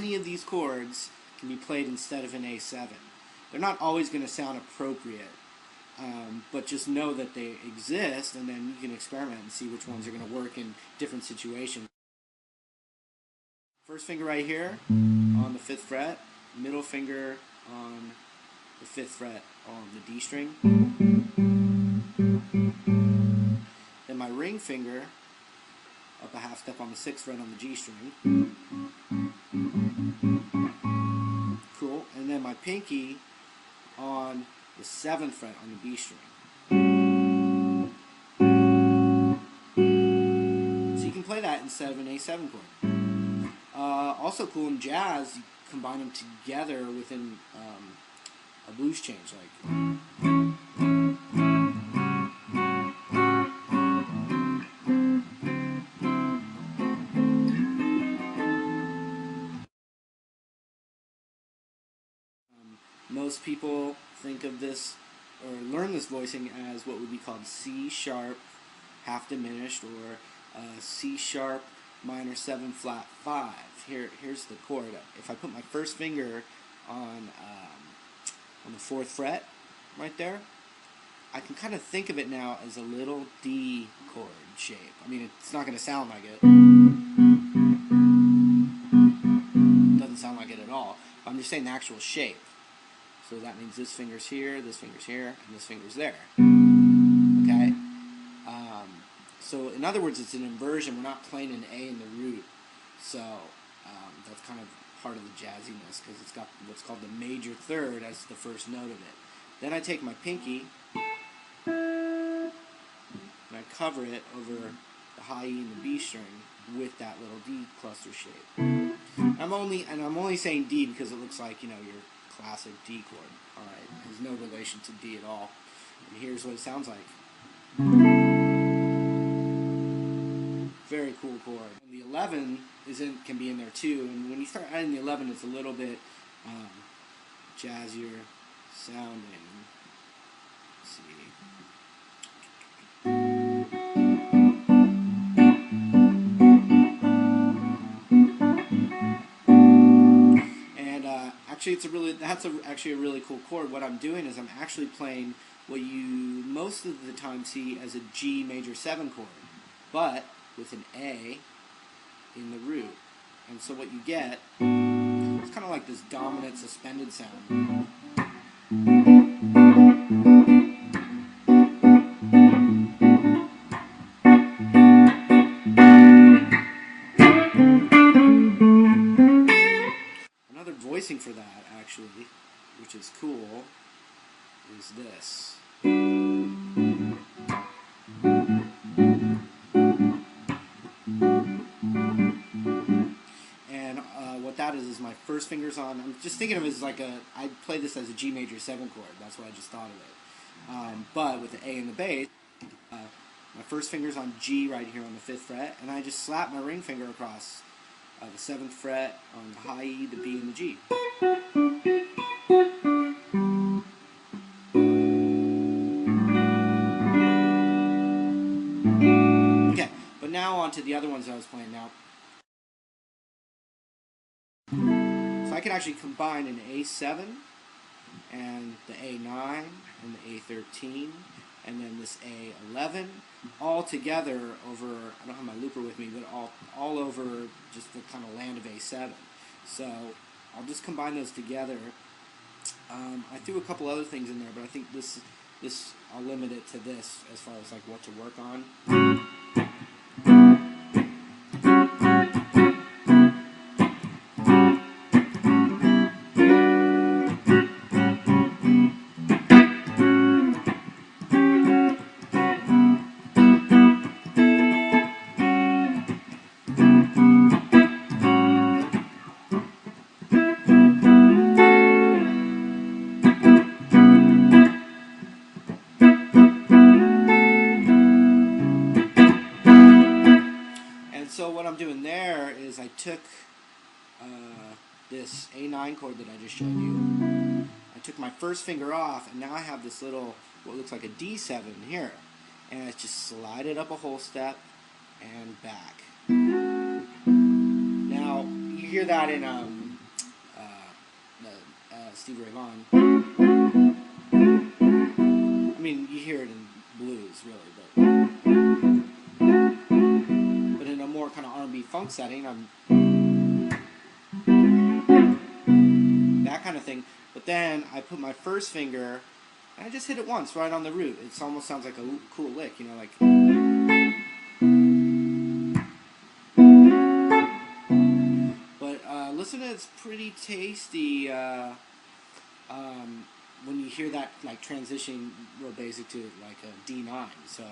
any of these chords can be played instead of an A7. They're not always going to sound appropriate, but just know that they exist, and then you can experiment and see which ones are going to work in different situations. First finger right here on the 5th fret, middle finger on the 5th fret on the D string. Then my ring finger up a half step on the 6th fret on the G string. Cool. And then my pinky on the 7th fret on the B string. So you can play that instead of an A7 chord. Also cool in jazz, you combine them together within a blues change, like. Most people think of this or learn this voicing as what would be called C sharp half diminished, or C sharp minor 7 flat 5. Here's the chord. If I put my first finger on the 4th fret right there, I can kind of think of it now as a little D chord shape. I mean, it's not going to sound like it. It doesn't sound like it at all. I'm just saying the actual shape. So that means this finger's here, and this finger's there. Okay? So in other words, it's an inversion. We're not playing an A in the root. So that's kind of part of the jazziness, because it's got what's called the major third as the first note of it. Then I take my pinky and I cover it over the high E and the B string with that little D cluster shape. I'm only saying D because it looks like, you know, your classic D chord. Alright, there's no relation to D at all. And here's what it sounds like. Very cool chord. And the 11 can be in there too, and when you start adding the 11, it's a little bit jazzier sounding. Let's see. Actually, that's actually a really cool chord. What I'm doing is I'm actually playing what you most of the time see as a G major 7 chord, but with an A in the root. And so what you get, it's kind of like this dominant suspended sound. Another voicing for that, actually, which is cool, is this. And what that is my first finger's on, I'm just thinking of it as like I play this as a G major 7 chord, that's what I just thought of it. But with the A in the bass, my first finger's on G right here on the 5th fret, and I just slap my ring finger across the 7th fret on the high E, the B, and the G. Okay, but now on to the other ones I was playing now. So I can actually combine an A7 and the A9 and the A13 and then this A11 all together over, I don't have my looper with me, but all over just the kind of land of A7. So I'll just combine those together. I threw a couple other things in there, but I think this I'll limit it to this as far as like what to work on. So what I'm doing there is I took this A9 chord that I just showed you. I took my first finger off, and now I have this little, what looks like a D7 here. And I just slide it up a whole step and back. Now, you hear that in Stevie Ray Vaughan. I mean, you hear it in blues, really, but in a more kind of R&B funk setting, I'm that kind of thing. But then I put my first finger, and I just hit it once right on the root. It almost sounds like a cool lick, you know, like. But listen to it, it's pretty tasty when you hear that like transition real basic to like a D9. So.